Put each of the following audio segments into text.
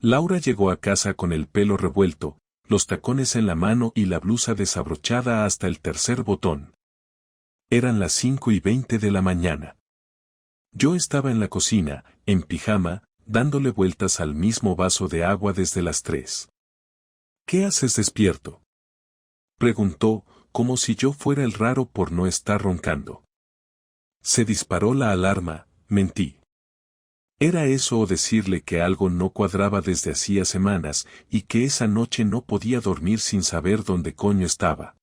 Laura llegó a casa con el pelo revuelto, los tacones en la mano y la blusa desabrochada hasta el tercer botón. Eran las 5:20 de la mañana. Yo estaba en la cocina, en pijama, dándole vueltas al mismo vaso de agua desde las 3. ¿Qué haces despierto?, preguntó, como si yo fuera el raro por no estar roncando. Se disparó la alarma, mentí. Era eso o decirle que algo no cuadraba desde hacía semanas y que esa noche no podía dormir sin saber dónde coño estaba.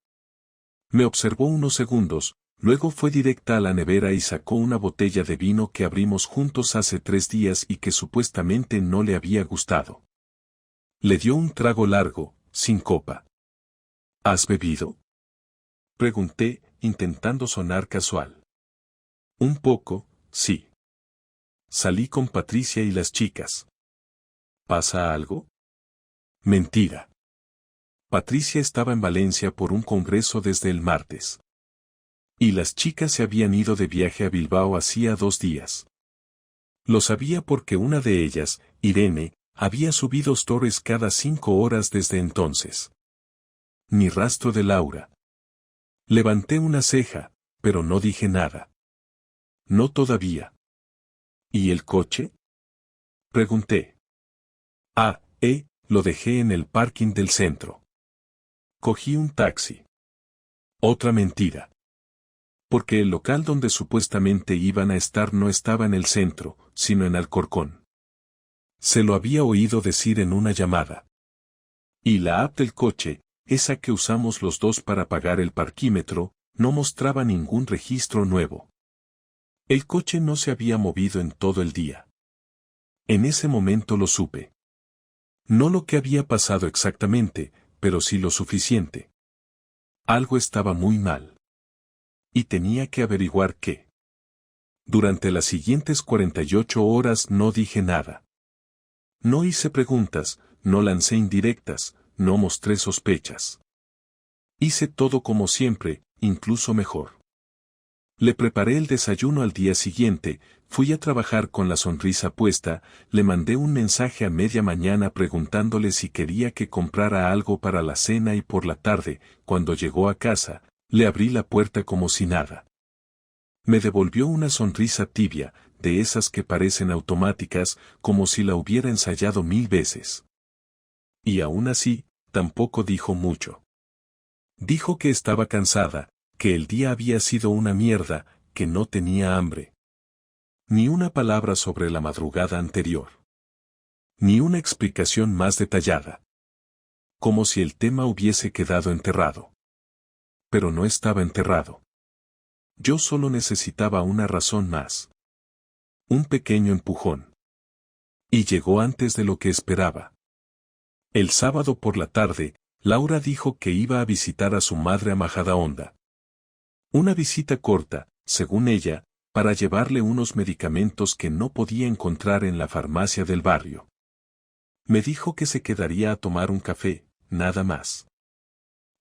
Me observó unos segundos, luego fue directa a la nevera y sacó una botella de vino que abrimos juntos hace 3 días y que supuestamente no le había gustado. Le dio un trago largo, sin copa. ¿Has bebido?, pregunté, intentando sonar casual. Un poco, sí. Salí con Patricia y las chicas. ¿Pasa algo? Mentira. Patricia estaba en Valencia por un congreso desde el martes. Y las chicas se habían ido de viaje a Bilbao hacía 2 días. Lo sabía porque una de ellas, Irene, había subido stories cada 5 horas desde entonces. Ni rastro de Laura. Levanté una ceja, pero no dije nada. No todavía. ¿Y el coche?, pregunté. Lo dejé en el parking del centro. Cogí un taxi. Otra mentira. Porque el local donde supuestamente iban a estar no estaba en el centro, sino en Alcorcón. Se lo había oído decir en una llamada. Y la app del coche, esa que usamos los dos para pagar el parquímetro, no mostraba ningún registro nuevo. El coche no se había movido en todo el día. En ese momento lo supe. No lo que había pasado exactamente, pero sí lo suficiente. Algo estaba muy mal. Y tenía que averiguar qué. Durante las siguientes 48 horas no dije nada. No hice preguntas, no lancé indirectas, no mostré sospechas. Hice todo como siempre, incluso mejor. Le preparé el desayuno al día siguiente, fui a trabajar con la sonrisa puesta, le mandé un mensaje a media mañana preguntándole si quería que comprara algo para la cena y por la tarde, cuando llegó a casa, le abrí la puerta como si nada. Me devolvió una sonrisa tibia, de esas que parecen automáticas, como si la hubiera ensayado 1000 veces. Y aún así, tampoco dijo mucho. Dijo que estaba cansada, que el día había sido una mierda, que no tenía hambre. Ni una palabra sobre la madrugada anterior. Ni una explicación más detallada. Como si el tema hubiese quedado enterrado. Pero no estaba enterrado. Yo solo necesitaba una razón más. Un pequeño empujón. Y llegó antes de lo que esperaba. El sábado por la tarde, Laura dijo que iba a visitar a su madre a Majadahonda. Una visita corta, según ella, para llevarle unos medicamentos que no podía encontrar en la farmacia del barrio. Me dijo que se quedaría a tomar un café, nada más.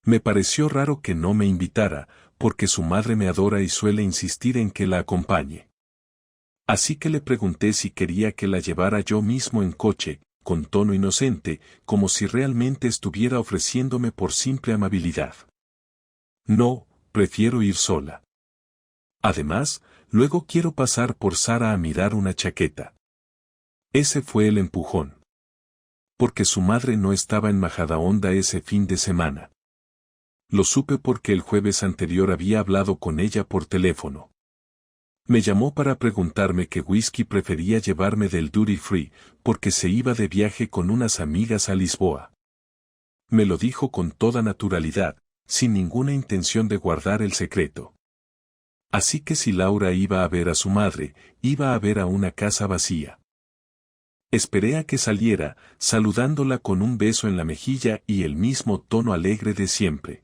Me pareció raro que no me invitara, porque su madre me adora y suele insistir en que la acompañe. Así que le pregunté si quería que la llevara yo mismo en coche, con tono inocente, como si realmente estuviera ofreciéndome por simple amabilidad. No, prefiero ir sola. Además, luego quiero pasar por Zara a mirar una chaqueta. Ese fue el empujón. Porque su madre no estaba en Majadahonda ese fin de semana. Lo supe porque el jueves anterior había hablado con ella por teléfono. Me llamó para preguntarme qué whisky prefería llevarme del duty free, porque se iba de viaje con unas amigas a Lisboa. Me lo dijo con toda naturalidad, sin ninguna intención de guardar el secreto. Así que si Laura iba a ver a su madre, iba a ver a una casa vacía. Esperé a que saliera, saludándola con un beso en la mejilla y el mismo tono alegre de siempre.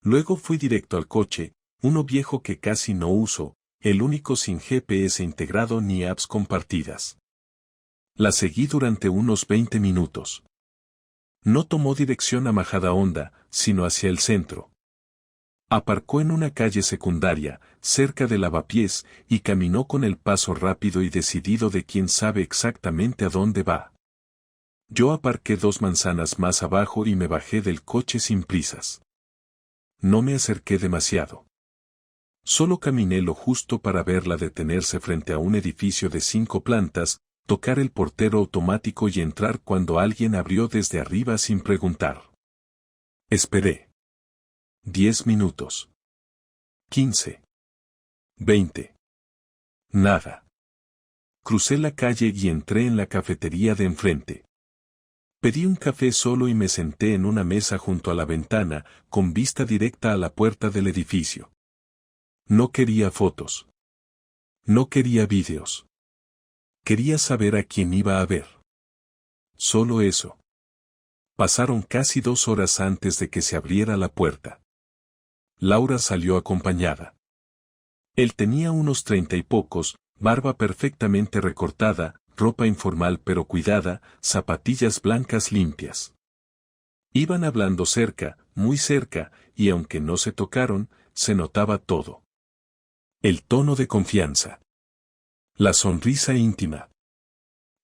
Luego fui directo al coche, uno viejo que casi no uso, el único sin GPS integrado ni apps compartidas. La seguí durante unos 20 minutos. No tomó dirección a Majadahonda, sino hacia el centro. Aparcó en una calle secundaria, cerca de Lavapiés, y caminó con el paso rápido y decidido de quien sabe exactamente a dónde va. Yo aparqué 2 manzanas más abajo y me bajé del coche sin prisas. No me acerqué demasiado. Solo caminé lo justo para verla detenerse frente a un edificio de 5 plantas, tocar el portero automático y entrar cuando alguien abrió desde arriba sin preguntar. Esperé. 10 minutos. 15. 20. Nada. Crucé la calle y entré en la cafetería de enfrente. Pedí un café solo y me senté en una mesa junto a la ventana, con vista directa a la puerta del edificio. No quería fotos. No quería vídeos. Quería saber a quién iba a ver. Solo eso. Pasaron casi 2 horas antes de que se abriera la puerta. Laura salió acompañada. Él tenía unos 30 y pocos, barba perfectamente recortada, ropa informal pero cuidada, zapatillas blancas limpias. Iban hablando cerca, muy cerca, y aunque no se tocaron, se notaba todo. El tono de confianza. La sonrisa íntima.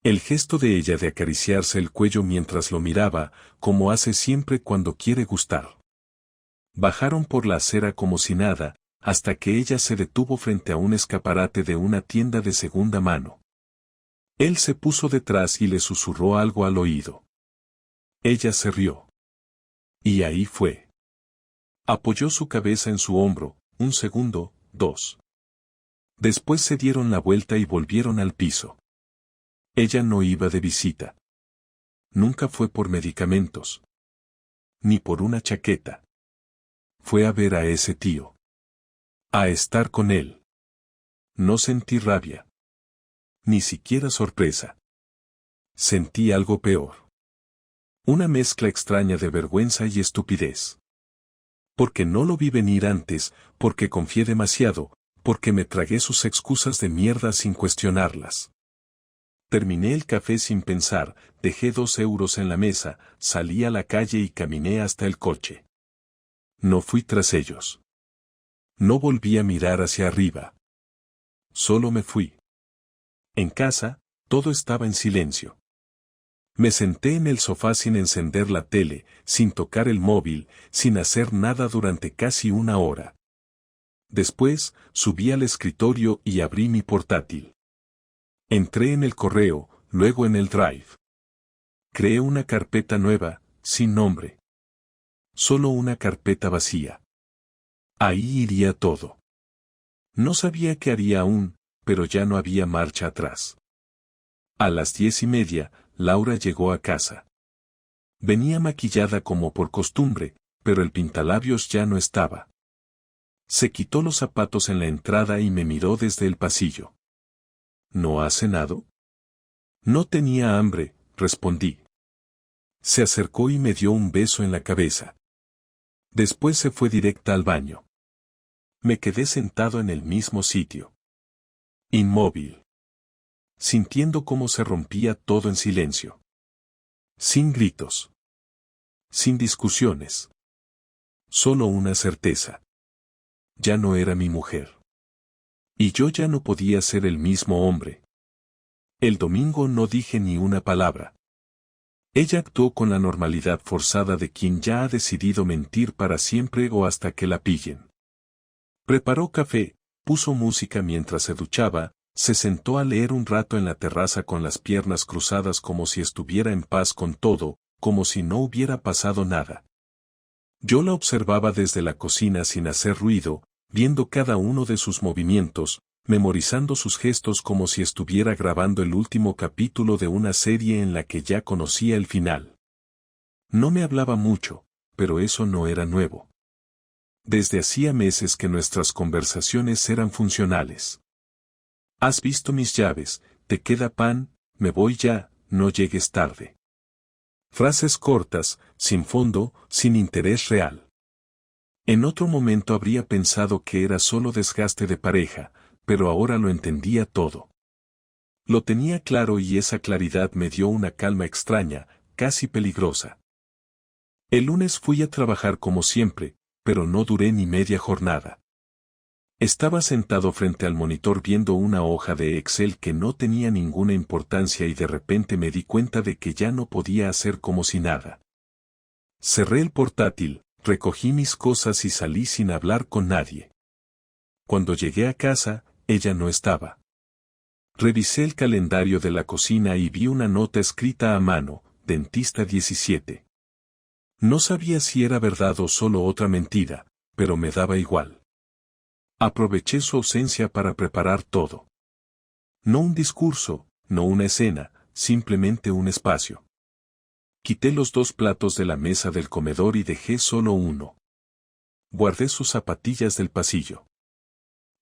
El gesto de ella de acariciarse el cuello mientras lo miraba, como hace siempre cuando quiere gustar. Bajaron por la acera como si nada, hasta que ella se detuvo frente a un escaparate de una tienda de segunda mano. Él se puso detrás y le susurró algo al oído. Ella se rió. Y ahí fue. Apoyó su cabeza en su hombro, 1 segundo, 2. Después se dieron la vuelta y volvieron al piso. Ella no iba de visita. Nunca fue por medicamentos. Ni por una chaqueta. Fue a ver a ese tío. A estar con él. No sentí rabia. Ni siquiera sorpresa. Sentí algo peor. Una mezcla extraña de vergüenza y estupidez. Porque no lo vi venir antes, porque confié demasiado, porque me tragué sus excusas de mierda sin cuestionarlas. Terminé el café sin pensar, dejé 2 euros en la mesa, salí a la calle y caminé hasta el coche. No fui tras ellos. No volví a mirar hacia arriba. Solo me fui. En casa, todo estaba en silencio. Me senté en el sofá sin encender la tele, sin tocar el móvil, sin hacer nada durante casi 1 hora. Después, subí al escritorio y abrí mi portátil. Entré en el correo, luego en el Drive. Creé una carpeta nueva, sin nombre. Solo una carpeta vacía. Ahí iría todo. No sabía qué haría aún, pero ya no había marcha atrás. A las 10:30, Laura llegó a casa. Venía maquillada como por costumbre, pero el pintalabios ya no estaba. Se quitó los zapatos en la entrada y me miró desde el pasillo. ¿No has cenado? No tenía hambre, respondí. Se acercó y me dio un beso en la cabeza. Después se fue directa al baño. Me quedé sentado en el mismo sitio. Inmóvil. Sintiendo cómo se rompía todo en silencio. Sin gritos. Sin discusiones. Solo una certeza. Ya no era mi mujer. Y yo ya no podía ser el mismo hombre. El domingo no dije ni una palabra. Ella actuó con la normalidad forzada de quien ya ha decidido mentir para siempre o hasta que la pillen. Preparó café, puso música mientras se duchaba, se sentó a leer un rato en la terraza con las piernas cruzadas como si estuviera en paz con todo, como si no hubiera pasado nada. Yo la observaba desde la cocina sin hacer ruido, viendo cada uno de sus movimientos, memorizando sus gestos como si estuviera grabando el último capítulo de una serie en la que ya conocía el final. No me hablaba mucho, pero eso no era nuevo. Desde hacía meses que nuestras conversaciones eran funcionales. ¿Has visto mis llaves? ¿Te queda pan? Me voy ya, no llegues tarde. Frases cortas, sin fondo, sin interés real. En otro momento habría pensado que era solo desgaste de pareja, pero ahora lo entendía todo. Lo tenía claro y esa claridad me dio una calma extraña, casi peligrosa. El lunes fui a trabajar como siempre, pero no duré ni media jornada. Estaba sentado frente al monitor viendo una hoja de Excel que no tenía ninguna importancia y de repente me di cuenta de que ya no podía hacer como si nada. Cerré el portátil, recogí mis cosas y salí sin hablar con nadie. Cuando llegué a casa, ella no estaba. Revisé el calendario de la cocina y vi una nota escrita a mano, dentista 17. No sabía si era verdad o solo otra mentira, pero me daba igual. Aproveché su ausencia para preparar todo. No un discurso, no una escena, simplemente un espacio. Quité los 2 platos de la mesa del comedor y dejé solo uno. Guardé sus zapatillas del pasillo.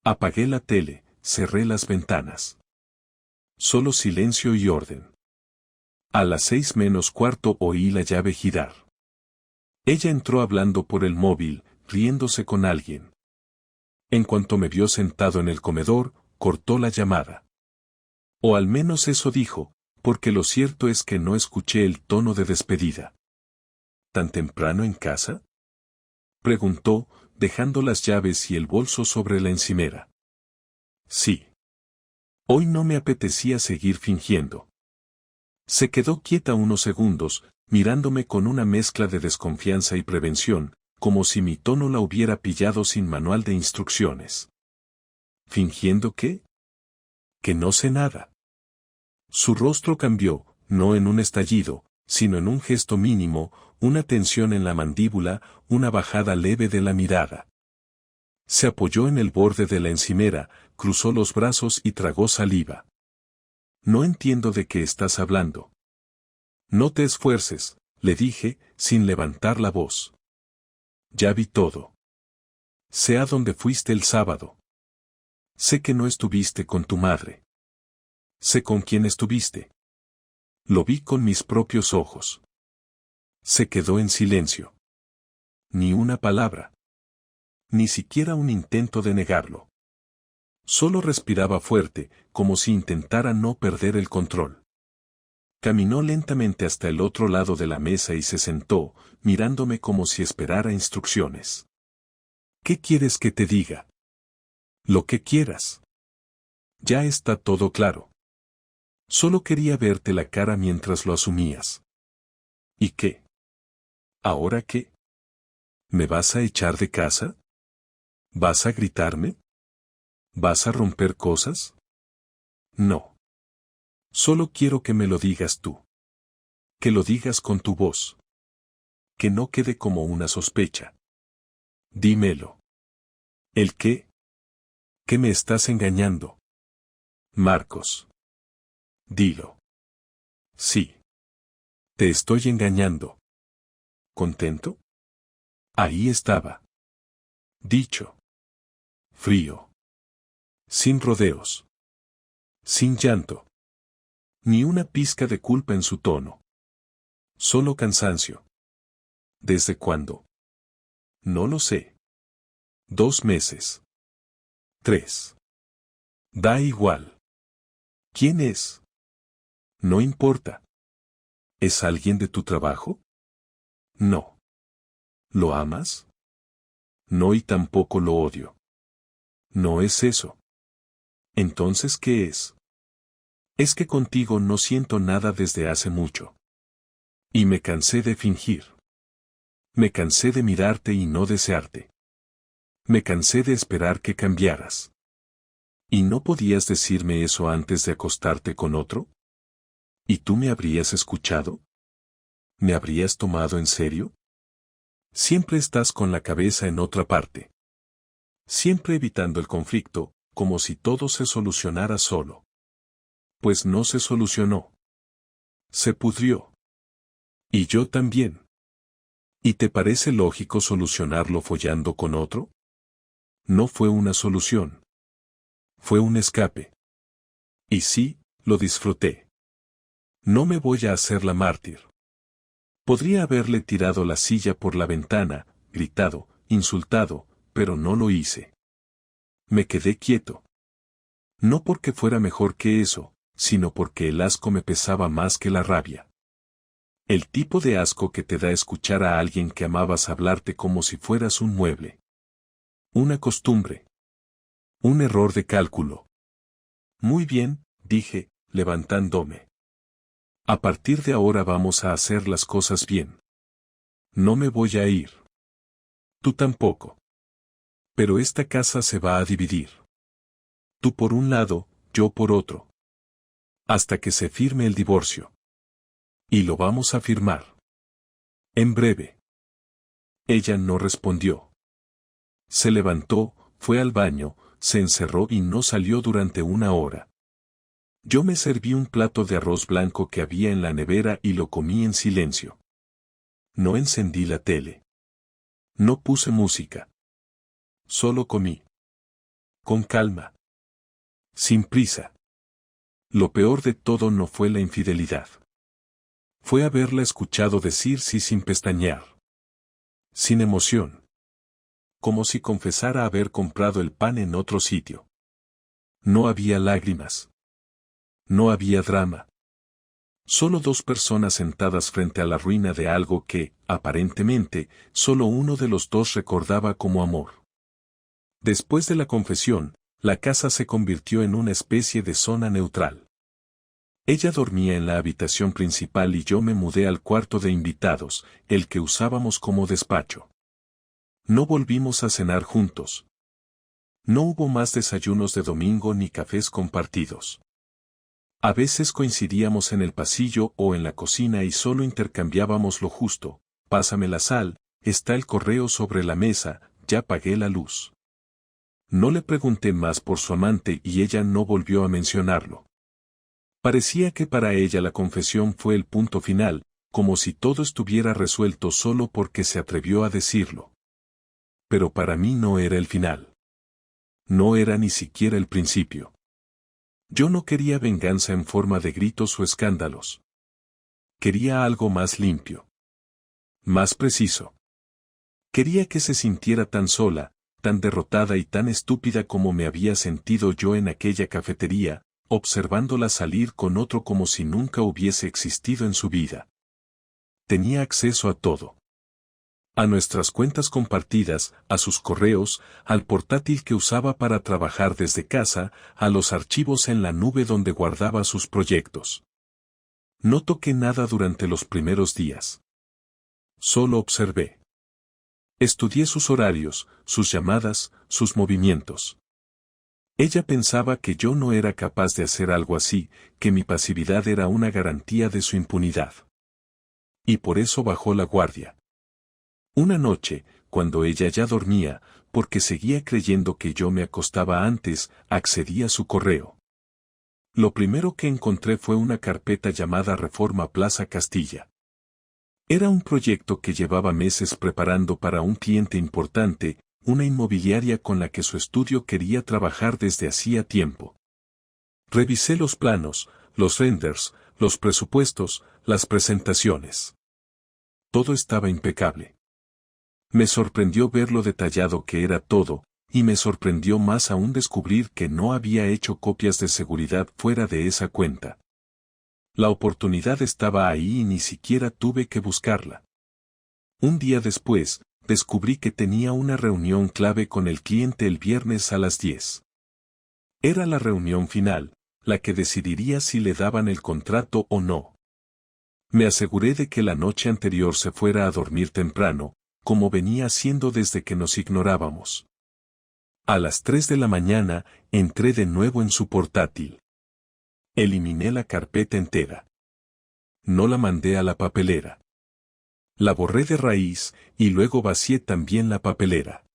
Apagué la tele, cerré las ventanas. Solo silencio y orden. A las 6 menos cuarto oí la llave girar. Ella entró hablando por el móvil, riéndose con alguien. En cuanto me vio sentado en el comedor, cortó la llamada. O al menos eso dijo, porque lo cierto es que no escuché el tono de despedida. ¿Tan temprano en casa?, preguntó, dejando las llaves y el bolso sobre la encimera. Sí. Hoy no me apetecía seguir fingiendo. Se quedó quieta unos segundos, mirándome con una mezcla de desconfianza y prevención, como si mi tono la hubiera pillado sin manual de instrucciones. ¿Fingiendo qué? Que no sé nada. Su rostro cambió, no en un estallido, sino en un gesto mínimo, una tensión en la mandíbula, una bajada leve de la mirada. Se apoyó en el borde de la encimera, cruzó los brazos y tragó saliva. No entiendo de qué estás hablando. No te esfuerces, le dije, sin levantar la voz. Ya vi todo. Sé a dónde fuiste el sábado. Sé que no estuviste con tu madre. Sé con quién estuviste. Lo vi con mis propios ojos. Se quedó en silencio. Ni una palabra. Ni siquiera un intento de negarlo. Solo respiraba fuerte, como si intentara no perder el control. Caminó lentamente hasta el otro lado de la mesa y se sentó, mirándome como si esperara instrucciones. ¿Qué quieres que te diga? Lo que quieras. Ya está todo claro. Solo quería verte la cara mientras lo asumías. ¿Y qué? ¿Ahora qué? ¿Me vas a echar de casa? ¿Vas a gritarme? ¿Vas a romper cosas? No. Solo quiero que me lo digas tú. Que lo digas con tu voz. Que no quede como una sospecha. Dímelo. ¿El qué? ¿Que me estás engañando? Marcos. Dilo. Sí. Te estoy engañando. ¿Contento? Ahí estaba. Dicho. Frío. Sin rodeos. Sin llanto. Ni una pizca de culpa en su tono. Solo cansancio. ¿Desde cuándo? No lo sé. 2 meses. 3. Da igual. ¿Quién es? No importa. ¿Es alguien de tu trabajo? No. ¿Lo amas? No, y tampoco lo odio. No es eso. Entonces, ¿qué es? Es que contigo no siento nada desde hace mucho. Y me cansé de fingir. Me cansé de mirarte y no desearte. Me cansé de esperar que cambiaras. ¿Y no podías decirme eso antes de acostarte con otro? ¿Y tú me habrías escuchado? ¿Me habrías tomado en serio? Siempre estás con la cabeza en otra parte. Siempre evitando el conflicto, como si todo se solucionara solo. Pues no se solucionó. Se pudrió. Y yo también. ¿Y te parece lógico solucionarlo follando con otro? No fue una solución. Fue un escape. Y sí, lo disfruté. No me voy a hacer la mártir. Podría haberle tirado la silla por la ventana, gritado, insultado, pero no lo hice. Me quedé quieto. No porque fuera mejor que eso, sino porque el asco me pesaba más que la rabia. El tipo de asco que te da escuchar a alguien que amabas hablarte como si fueras un mueble. Una costumbre. Un error de cálculo. Muy bien, dije, levantándome. A partir de ahora vamos a hacer las cosas bien. No me voy a ir. Tú tampoco. Pero esta casa se va a dividir. Tú por un lado, yo por otro. Hasta que se firme el divorcio. Y lo vamos a firmar. En breve. Ella no respondió. Se levantó, fue al baño, se encerró y no salió durante una hora. Yo me serví un plato de arroz blanco que había en la nevera y lo comí en silencio. No encendí la tele. No puse música. Solo comí. Con calma. Sin prisa. Lo peor de todo no fue la infidelidad. Fue haberla escuchado decir sí sin pestañear. Sin emoción. Como si confesara haber comprado el pan en otro sitio. No había lágrimas. No había drama. Solo dos personas sentadas frente a la ruina de algo que, aparentemente, solo uno de los dos recordaba como amor. Después de la confesión, la casa se convirtió en una especie de zona neutral. Ella dormía en la habitación principal y yo me mudé al cuarto de invitados, el que usábamos como despacho. No volvimos a cenar juntos. No hubo más desayunos de domingo ni cafés compartidos. A veces coincidíamos en el pasillo o en la cocina y solo intercambiábamos lo justo: pásame la sal, está el correo sobre la mesa, ya pagué la luz. No le pregunté más por su amante y ella no volvió a mencionarlo. Parecía que para ella la confesión fue el punto final, como si todo estuviera resuelto solo porque se atrevió a decirlo. Pero para mí no era el final. No era ni siquiera el principio. Yo no quería venganza en forma de gritos o escándalos. Quería algo más limpio. Más preciso. Quería que se sintiera tan sola, tan derrotada y tan estúpida como me había sentido yo en aquella cafetería, observándola salir con otro como si nunca hubiese existido en su vida. Tenía acceso a todo. A nuestras cuentas compartidas, a sus correos, al portátil que usaba para trabajar desde casa, a los archivos en la nube donde guardaba sus proyectos. No toqué nada durante los primeros días. Solo observé. Estudié sus horarios, sus llamadas, sus movimientos. Ella pensaba que yo no era capaz de hacer algo así, que mi pasividad era una garantía de su impunidad. Y por eso bajó la guardia. Una noche, cuando ella ya dormía, porque seguía creyendo que yo me acostaba antes, accedí a su correo. Lo primero que encontré fue una carpeta llamada Reforma Plaza Castilla. Era un proyecto que llevaba meses preparando para un cliente importante, una inmobiliaria con la que su estudio quería trabajar desde hacía tiempo. Revisé los planos, los renders, los presupuestos, las presentaciones. Todo estaba impecable. Me sorprendió ver lo detallado que era todo, y me sorprendió más aún descubrir que no había hecho copias de seguridad fuera de esa cuenta. La oportunidad estaba ahí y ni siquiera tuve que buscarla. Un día después, descubrí que tenía una reunión clave con el cliente el viernes a las 10. Era la reunión final, la que decidiría si le daban el contrato o no. Me aseguré de que la noche anterior se fuera a dormir temprano, como venía haciendo desde que nos ignorábamos. A las 3 de la mañana, entré de nuevo en su portátil. Eliminé la carpeta entera. No la mandé a la papelera. La borré de raíz, y luego vacié también la papelera.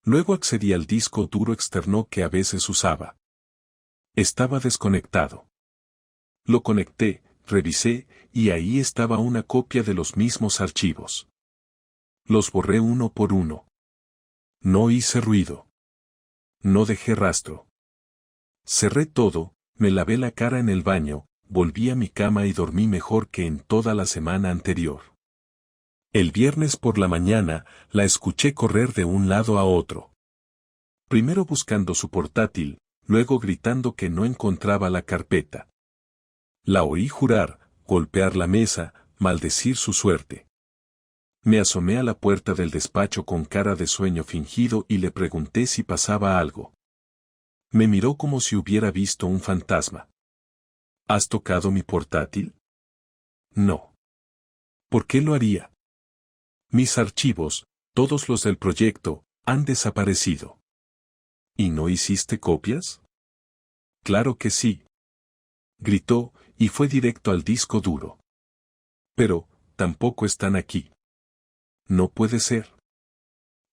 Luego accedí al disco duro externo que a veces usaba. Estaba desconectado. Lo conecté, revisé, y ahí estaba una copia de los mismos archivos. Los borré uno por uno. No hice ruido. No dejé rastro. Cerré todo, me lavé la cara en el baño, volví a mi cama y dormí mejor que en toda la semana anterior. El viernes por la mañana, la escuché correr de un lado a otro. Primero buscando su portátil, luego gritando que no encontraba la carpeta. La oí jurar, golpear la mesa, maldecir su suerte. Me asomé a la puerta del despacho con cara de sueño fingido y le pregunté si pasaba algo. Me miró como si hubiera visto un fantasma. ¿Has tocado mi portátil? No. ¿Por qué lo haría? Mis archivos, todos los del proyecto, han desaparecido. ¿Y no hiciste copias? Claro que sí. Gritó, y fue directo al disco duro. Pero, tampoco están aquí. No puede ser.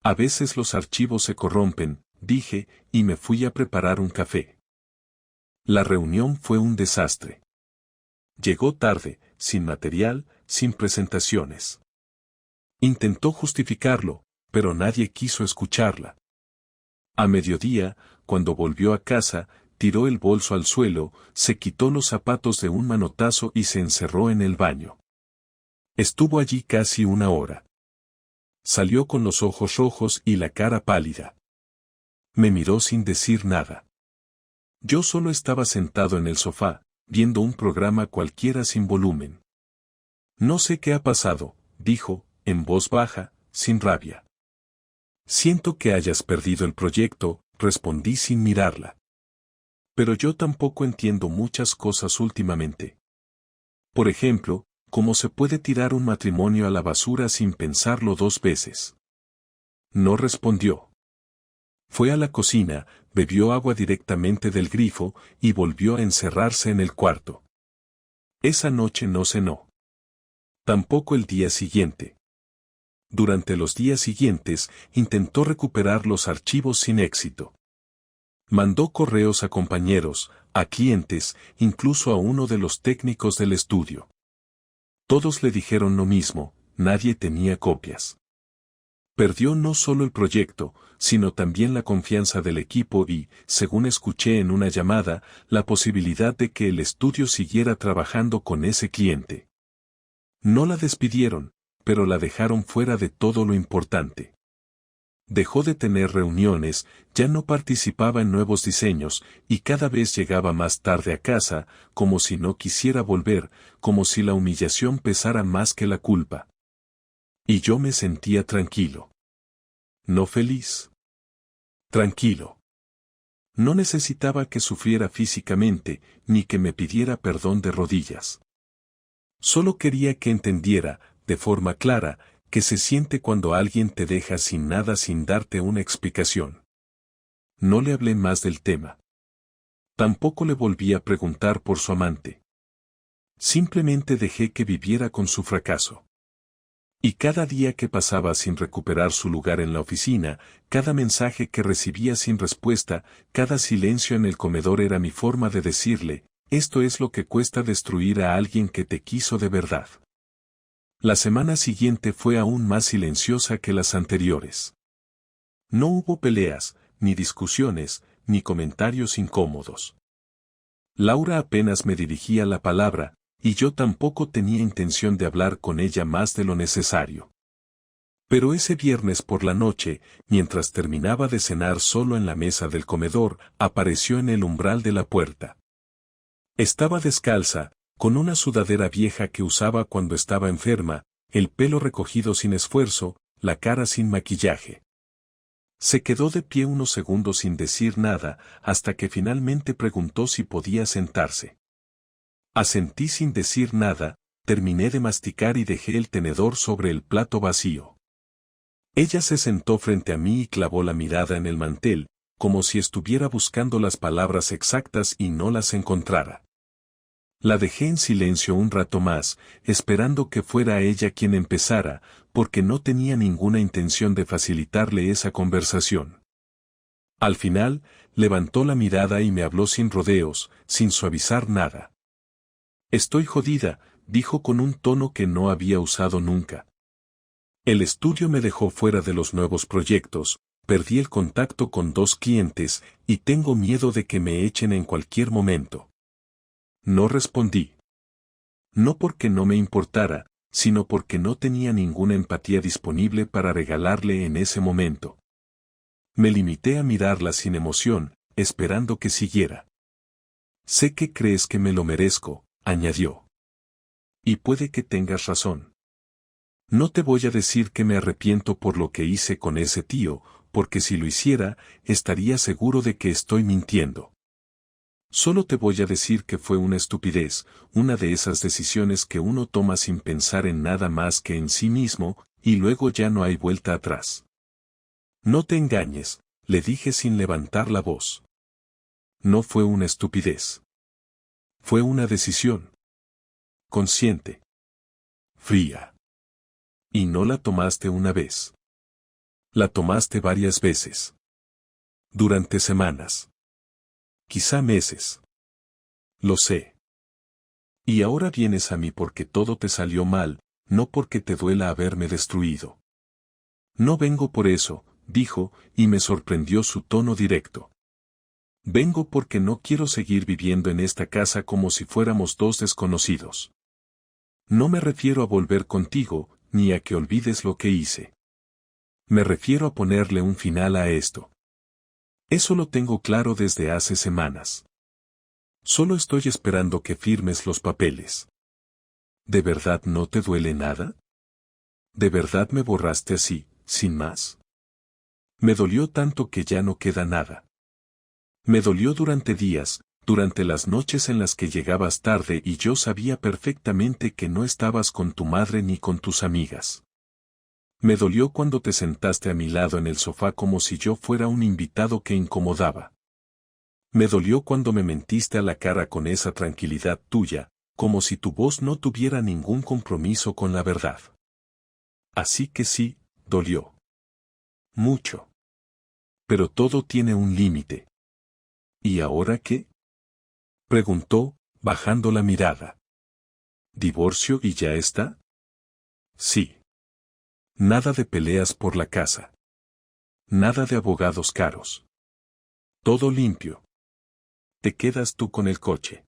A veces los archivos se corrompen, dije, y me fui a preparar un café. La reunión fue un desastre. Llegó tarde, sin material, sin presentaciones. Intentó justificarlo, pero nadie quiso escucharla. A mediodía, cuando volvió a casa, tiró el bolso al suelo, se quitó los zapatos de un manotazo y se encerró en el baño. Estuvo allí casi una hora. Salió con los ojos rojos y la cara pálida. Me miró sin decir nada. Yo solo estaba sentado en el sofá, viendo un programa cualquiera sin volumen. No sé qué ha pasado, dijo, en voz baja, sin rabia. Siento que hayas perdido el proyecto, respondí sin mirarla. Pero yo tampoco entiendo muchas cosas últimamente. Por ejemplo, cómo se puede tirar un matrimonio a la basura sin pensarlo 2 veces. No respondió. Fue a la cocina, bebió agua directamente del grifo y volvió a encerrarse en el cuarto. Esa noche no cenó. Tampoco el día siguiente. Durante los días siguientes, intentó recuperar los archivos sin éxito. Mandó correos a compañeros, a clientes, incluso a uno de los técnicos del estudio. Todos le dijeron lo mismo, nadie tenía copias. Perdió no solo el proyecto, sino también la confianza del equipo y, según escuché en una llamada, la posibilidad de que el estudio siguiera trabajando con ese cliente. No la despidieron, pero la dejaron fuera de todo lo importante. Dejó de tener reuniones, ya no participaba en nuevos diseños, y cada vez llegaba más tarde a casa, como si no quisiera volver, como si la humillación pesara más que la culpa. Y yo me sentía tranquilo. No feliz. Tranquilo. No necesitaba que sufriera físicamente, ni que me pidiera perdón de rodillas. Solo quería que entendiera, de forma clara, que se siente cuando alguien te deja sin nada sin darte una explicación. No le hablé más del tema. Tampoco le volví a preguntar por su amante. Simplemente dejé que viviera con su fracaso. Y cada día que pasaba sin recuperar su lugar en la oficina, cada mensaje que recibía sin respuesta, cada silencio en el comedor era mi forma de decirle, esto es lo que cuesta destruir a alguien que te quiso de verdad. La semana siguiente fue aún más silenciosa que las anteriores. No hubo peleas, ni discusiones, ni comentarios incómodos. Laura apenas me dirigía la palabra, y yo tampoco tenía intención de hablar con ella más de lo necesario. Pero ese viernes por la noche, mientras terminaba de cenar solo en la mesa del comedor, apareció en el umbral de la puerta. Estaba descalza, con una sudadera vieja que usaba cuando estaba enferma, el pelo recogido sin esfuerzo, la cara sin maquillaje. Se quedó de pie unos segundos sin decir nada, hasta que finalmente preguntó si podía sentarse. Asentí sin decir nada, terminé de masticar y dejé el tenedor sobre el plato vacío. Ella se sentó frente a mí y clavó la mirada en el mantel, como si estuviera buscando las palabras exactas y no las encontrara. La dejé en silencio un rato más, esperando que fuera ella quien empezara, porque no tenía ninguna intención de facilitarle esa conversación. Al final, levantó la mirada y me habló sin rodeos, sin suavizar nada. Estoy jodida, dijo con un tono que no había usado nunca. El estudio me dejó fuera de los nuevos proyectos, perdí el contacto con 2 clientes, y tengo miedo de que me echen en cualquier momento. No respondí. No porque no me importara, sino porque no tenía ninguna empatía disponible para regalarle en ese momento. Me limité a mirarla sin emoción, esperando que siguiera. Sé que crees que me lo merezco, añadió. Y puede que tengas razón. No te voy a decir que me arrepiento por lo que hice con ese tío, porque si lo hiciera, estaría seguro de que estoy mintiendo. Solo te voy a decir que fue una estupidez, una de esas decisiones que uno toma sin pensar en nada más que en sí mismo, y luego ya no hay vuelta atrás. No te engañes, le dije sin levantar la voz. No fue una estupidez. Fue una decisión. Consciente. Fría. Y no la tomaste una vez. La tomaste varias veces. Durante semanas. Quizá meses. Lo sé. Y ahora vienes a mí porque todo te salió mal, no porque te duela haberme destruido. No vengo por eso, dijo, y me sorprendió su tono directo. Vengo porque no quiero seguir viviendo en esta casa como si fuéramos dos desconocidos. No me refiero a volver contigo, ni a que olvides lo que hice. Me refiero a ponerle un final a esto. Eso lo tengo claro desde hace semanas. Solo estoy esperando que firmes los papeles. ¿De verdad no te duele nada? ¿De verdad me borraste así, sin más? Me dolió tanto que ya no queda nada. Me dolió durante días, durante las noches en las que llegabas tarde y yo sabía perfectamente que no estabas con tu madre ni con tus amigas. Me dolió cuando te sentaste a mi lado en el sofá como si yo fuera un invitado que incomodaba. Me dolió cuando me mentiste a la cara con esa tranquilidad tuya, como si tu voz no tuviera ningún compromiso con la verdad. Así que sí, dolió. Mucho. Pero todo tiene un límite. ¿Y ahora qué? Preguntó, bajando la mirada. ¿Divorcio y ya está? Sí. Nada de peleas por la casa. Nada de abogados caros. Todo limpio. Te quedas tú con el coche.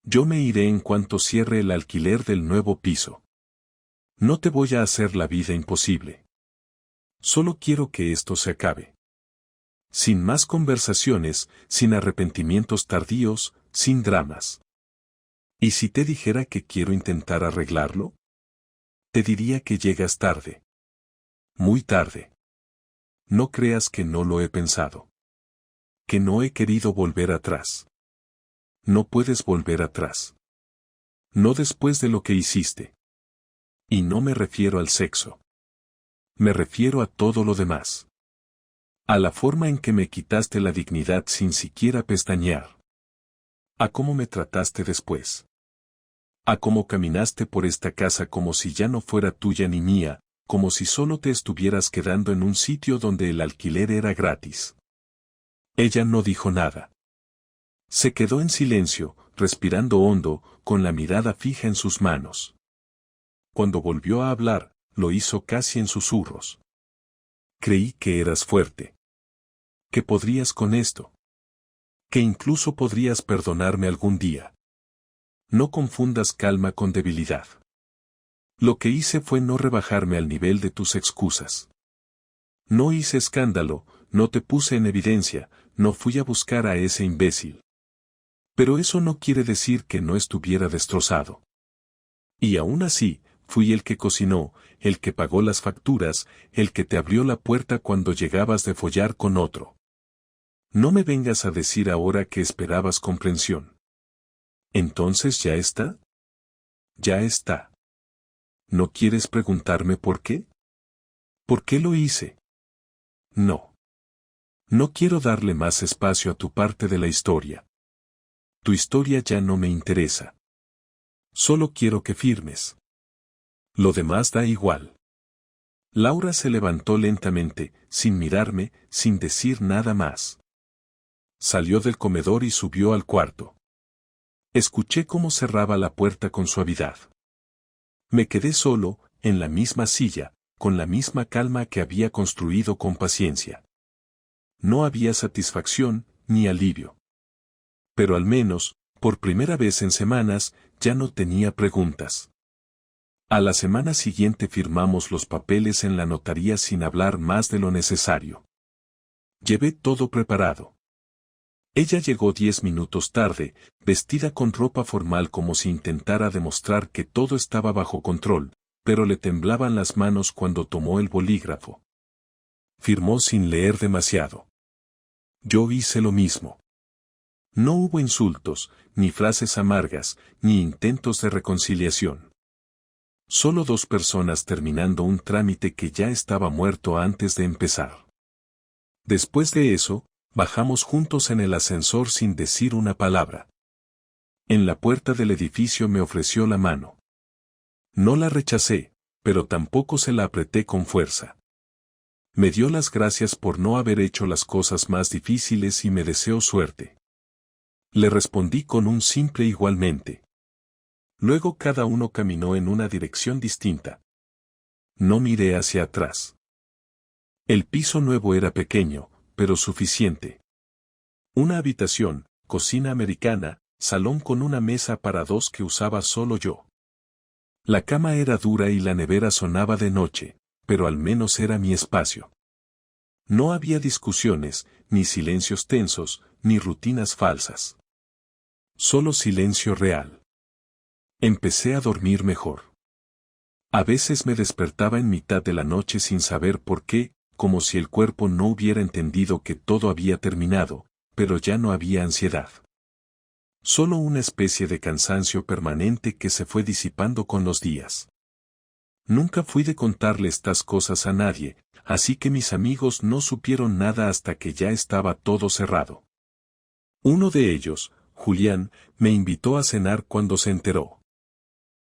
Yo me iré en cuanto cierre el alquiler del nuevo piso. No te voy a hacer la vida imposible. Solo quiero que esto se acabe. Sin más conversaciones, sin arrepentimientos tardíos, sin dramas. ¿Y si te dijera que quiero intentar arreglarlo? Te diría que llegas tarde. Muy tarde. No creas que no lo he pensado. Que no he querido volver atrás. No puedes volver atrás. No después de lo que hiciste. Y no me refiero al sexo. Me refiero a todo lo demás. A la forma en que me quitaste la dignidad sin siquiera pestañear. A cómo me trataste después. A cómo caminaste por esta casa como si ya no fuera tuya ni mía, como si solo te estuvieras quedando en un sitio donde el alquiler era gratis. Ella no dijo nada. Se quedó en silencio, respirando hondo, con la mirada fija en sus manos. Cuando volvió a hablar, lo hizo casi en susurros. Creí que eras fuerte. Que podrías con esto. Que incluso podrías perdonarme algún día. No confundas calma con debilidad. Lo que hice fue no rebajarme al nivel de tus excusas. No hice escándalo, no te puse en evidencia, no fui a buscar a ese imbécil. Pero eso no quiere decir que no estuviera destrozado. Y aún así, fui el que cocinó, el que pagó las facturas, el que te abrió la puerta cuando llegabas de follar con otro. No me vengas a decir ahora que esperabas comprensión. ¿Entonces ya está? Ya está. ¿No quieres preguntarme por qué? ¿Por qué lo hice? No. No quiero darle más espacio a tu parte de la historia. Tu historia ya no me interesa. Solo quiero que firmes. Lo demás da igual. Laura se levantó lentamente, sin mirarme, sin decir nada más. Salió del comedor y subió al cuarto. Escuché cómo cerraba la puerta con suavidad. Me quedé solo, en la misma silla, con la misma calma que había construido con paciencia. No había satisfacción, ni alivio. Pero al menos, por primera vez en semanas, ya no tenía preguntas. A la semana siguiente firmamos los papeles en la notaría sin hablar más de lo necesario. Llevé todo preparado. Ella llegó 10 minutos tarde, vestida con ropa formal como si intentara demostrar que todo estaba bajo control, pero le temblaban las manos cuando tomó el bolígrafo. firmó sin leer demasiado. Yo hice lo mismo. No hubo insultos, ni frases amargas, ni intentos de reconciliación. Solo dos personas terminando un trámite que ya estaba muerto antes de empezar. Después de eso, bajamos juntos en el ascensor sin decir una palabra. En la puerta del edificio me ofreció la mano. No la rechacé, pero tampoco se la apreté con fuerza. Me dio las gracias por no haber hecho las cosas más difíciles y me deseó suerte. Le respondí con un simple igualmente. Luego cada uno caminó en una dirección distinta. No miré hacia atrás. El piso nuevo era pequeño, pero suficiente. Una habitación, cocina americana, salón con una mesa para dos que usaba solo yo. La cama era dura y la nevera sonaba de noche, pero al menos era mi espacio. No había discusiones, ni silencios tensos, ni rutinas falsas. Solo silencio real. Empecé a dormir mejor. A veces me despertaba en mitad de la noche sin saber por qué, como si el cuerpo no hubiera entendido que todo había terminado, pero ya no había ansiedad. Solo una especie de cansancio permanente que se fue disipando con los días. Nunca fui de contarle estas cosas a nadie, así que mis amigos no supieron nada hasta que ya estaba todo cerrado. Uno de ellos, Julián, me invitó a cenar cuando se enteró.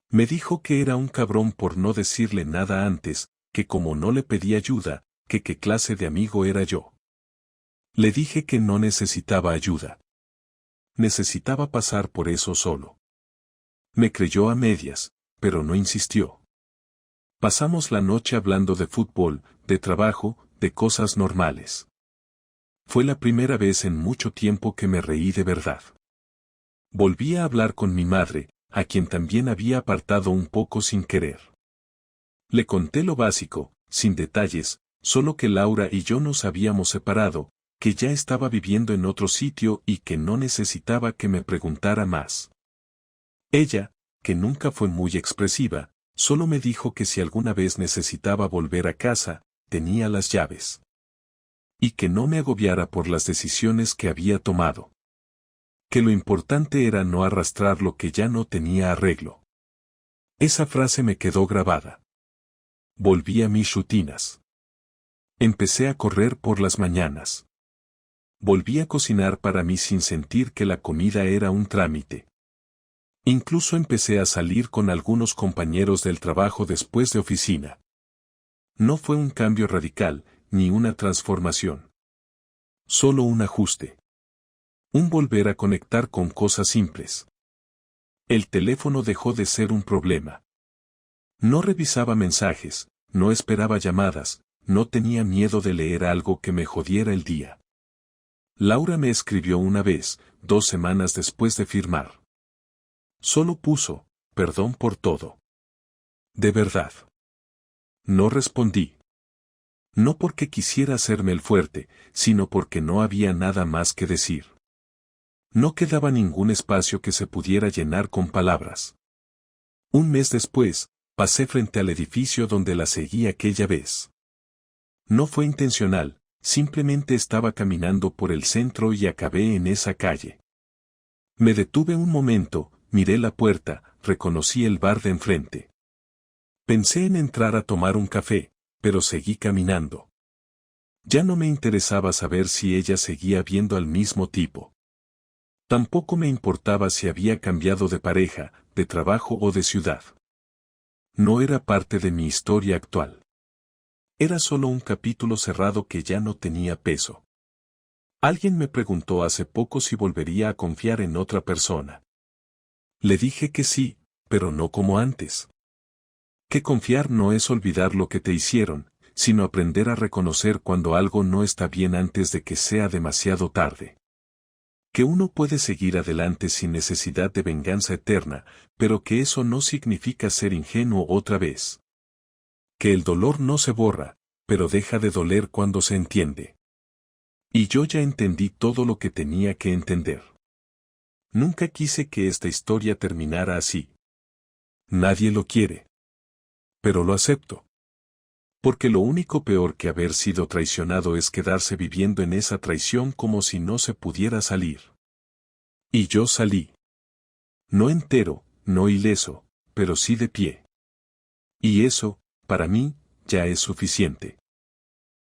Me dijo que era un cabrón por no decirle nada antes, que como no le pedí ayuda, que qué clase de amigo era yo. Le dije que no necesitaba ayuda. Necesitaba pasar por eso solo. Me creyó a medias, pero no insistió. Pasamos la noche hablando de fútbol, de trabajo, de cosas normales. Fue la primera vez en mucho tiempo que me reí de verdad. Volví a hablar con mi madre, a quien también había apartado un poco sin querer. Le conté lo básico, sin detalles, solo que Laura y yo nos habíamos separado, que ya estaba viviendo en otro sitio y que no necesitaba que me preguntara más. Ella, que nunca fue muy expresiva, solo me dijo que si alguna vez necesitaba volver a casa, tenía las llaves. Y que no me agobiara por las decisiones que había tomado. Que lo importante era no arrastrar lo que ya no tenía arreglo. Esa frase me quedó grabada. Volví a mis rutinas. Empecé a correr por las mañanas. Volví a cocinar para mí sin sentir que la comida era un trámite. Incluso empecé a salir con algunos compañeros del trabajo después de oficina. No fue un cambio radical, ni una transformación. Solo un ajuste. Un volver a conectar con cosas simples. El teléfono dejó de ser un problema. No revisaba mensajes, no esperaba llamadas, no tenía miedo de leer algo que me jodiera el día. Laura me escribió una vez, 2 semanas después de firmar. Solo puso, perdón por todo. De verdad. No respondí. No porque quisiera hacerme el fuerte, sino porque no había nada más que decir. No quedaba ningún espacio que se pudiera llenar con palabras. Un mes después, pasé frente al edificio donde la seguí aquella vez. No fue intencional, simplemente estaba caminando por el centro y acabé en esa calle. Me detuve un momento, miré la puerta, reconocí el bar de enfrente. Pensé en entrar a tomar un café, pero seguí caminando. Ya no me interesaba saber si ella seguía viendo al mismo tipo. Tampoco me importaba si había cambiado de pareja, de trabajo o de ciudad. No era parte de mi historia actual. Era solo un capítulo cerrado que ya no tenía peso. Alguien me preguntó hace poco si volvería a confiar en otra persona. Le dije que sí, pero no como antes. Que confiar no es olvidar lo que te hicieron, sino aprender a reconocer cuando algo no está bien antes de que sea demasiado tarde. Que uno puede seguir adelante sin necesidad de venganza eterna, pero que eso no significa ser ingenuo otra vez. Que el dolor no se borra, pero deja de doler cuando se entiende. Y yo ya entendí todo lo que tenía que entender. Nunca quise que esta historia terminara así. Nadie lo quiere. Pero lo acepto. Porque lo único peor que haber sido traicionado es quedarse viviendo en esa traición como si no se pudiera salir. Y yo salí. No entero, no ileso, pero sí de pie. Y eso, para mí, ya es suficiente.